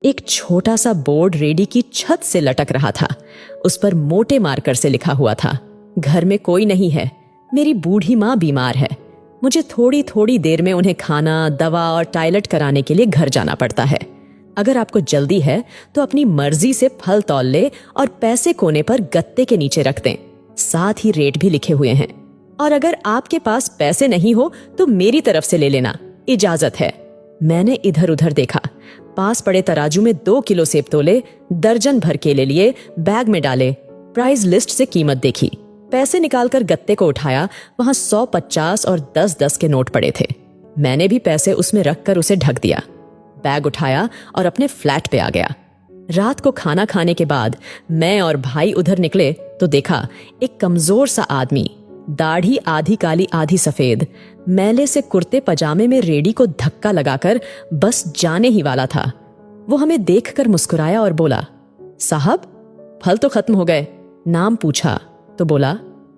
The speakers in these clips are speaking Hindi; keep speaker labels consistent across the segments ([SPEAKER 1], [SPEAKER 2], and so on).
[SPEAKER 1] एक छोटा सा बोर्ड रेडी की छत से लटक रहा था। उस पर मोटे मार्कर से लिखा हुआ था, घर में कोई नहीं है, मेरी बूढ़ी माँ बीमार है, मुझे थोड़ी थोड़ी देर में उन्हें खाना, दवा और टॉयलेट कराने के लिए घर जाना पड़ता है। अगर आपको जल्दी है तो अपनी मर्जी से फल तौल ले और पैसे कोने पर गत्ते के नीचे रख दें। साथ ही रेट भी लिखे हुए हैं। और अगर आपके पास पैसे नहीं हो तो मेरी तरफ से ले लेना, इजाजत है। मैंने इधर उधर देखा, पास पड़े तराजू में 2 किलो सेब तोले, दर्जन भर केले लिए, बैग में डाले, प्राइस लिस्ट से कीमत देखी, पैसे निकालकर गत्ते को उठाया। वहां 100, 50 और 10-10 के नोट पड़े थे। मैंने भी पैसे उसमें रखकर उसे ढक दिया। बैग उठाया और अपने फ्लैट पे आ गया। रात को खाना खाने के बाद मैं और भाई उधर निकले तो देखा एक कमजोर सा आदमी, दाढ़ी आधी काली आधी सफेद, मैले से कुर्ते पजामे में रेडी को धक्का लगाकर बस जाने ही वाला था। वो हमें देखकर मुस्कुराया और बोला, साहब फल तो खत्म हो गए। नाम पूछा तो बोला,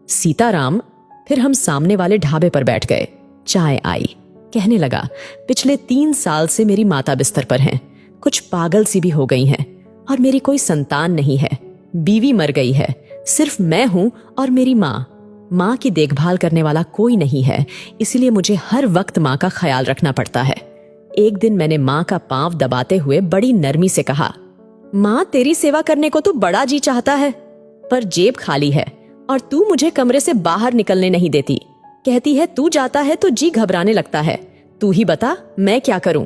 [SPEAKER 1] सीताराम। फिर हम सामने वाले ढाबे पर बैठ गए। चाय आई। कहने लगा, पिछले 3 साल से मेरी माता बिस्तर पर हैं, कुछ पागल सी भी हो गई हैं और मेरी कोई संतान नहीं है। बीवी मर गई है, सिर्फ मैं हूं और मेरी माँ की देखभाल करने वाला कोई नहीं है, इसलिए मुझे हर वक्त माँ का ख्याल रखना पड़ता है। एक दिन मैंने माँ का पांव दबाते हुए बड़ी नरमी से कहा, माँ तेरी सेवा करने को तो बड़ा जी चाहता है, पर जेब खाली है और तू मुझे कमरे से बाहर निकलने नहीं देती। कहती है तू जाता है तो जी घबराने लगता है। तू ही बता मैं क्या करूं?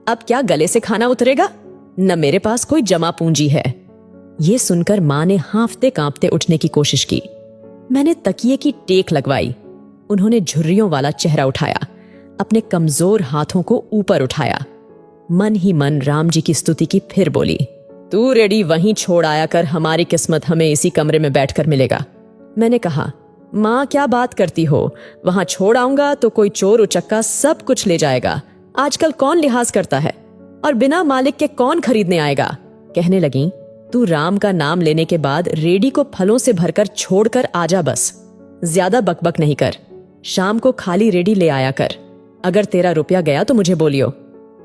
[SPEAKER 1] अब क्या गले से खाना उतरेगा? न मेरे पास कोई जमा पूंजी है। ये सुनकर माँ ने हांफते कांपते उठने की कोशिश की। मैंने तकिए की टेक लगवाई। उन्होंने झुर्रियों वाला चेहरा उठाया, अपने कमजोर हाथों को ऊपर उठाया। मन ही मन राम जी की स्तुति की, फिर बोली, तू रेडी वहीं छोड़ आया कर, हमारी किस्मत हमें इसी कमरे में बैठकर मिलेगा। मैंने कहा, माँ क्या बात करती हो, वहां छोड़ आऊंगा तो कोई चोर उचक्का सब कुछ ले जाएगा। आजकल कौन लिहाज करता है और बिना मालिक के कौन खरीदने आएगा। कहने लगी, तू राम का नाम लेने के बाद रेडी को फलों से भरकर छोड़कर आजा, बस ज्यादा बकबक नहीं कर। शाम को खाली रेडी ले आया कर। अगर तेरा रुपया गया तो मुझे बोलियो।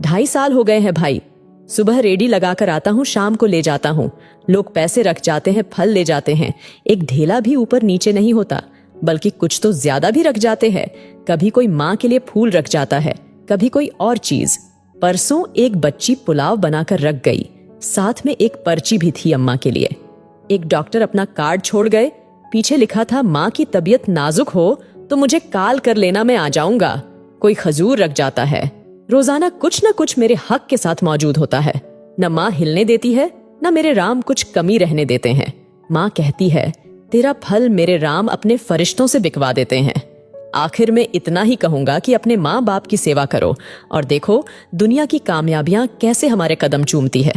[SPEAKER 1] 2.5 साल हो गए हैं भाई, सुबह रेडी लगाकर आता हूँ, शाम को ले जाता हूँ। लोग पैसे रख जाते हैं, फल ले जाते हैं, एक ढेला भी ऊपर नीचे नहीं होता, बल्कि कुछ तो ज्यादा भी रख जाते हैं। कभी कोई माँ के लिए फूल रख जाता है, कभी कोई और चीज। परसों एक बच्ची पुलाव बनाकर रख गई, साथ में एक पर्ची भी थी अम्मा के लिए। एक डॉक्टर अपना कार्ड छोड़ गए, पीछे लिखा था, माँ की तबीयत नाजुक हो तो मुझे कॉल कर लेना, मैं आ जाऊंगा। कोई खजूर रख जाता है। रोजाना कुछ न कुछ मेरे हक के साथ मौजूद होता है। न माँ हिलने देती है, न मेरे राम कुछ कमी रहने देते हैं। माँ कहती है, तेरा फल मेरे राम अपने फरिश्तों से बिकवा देते हैं। आखिर में इतना ही कहूंगा कि अपने माँ बाप की सेवा करो और देखो दुनिया की कामयाबियां कैसे हमारे कदम चूमती है।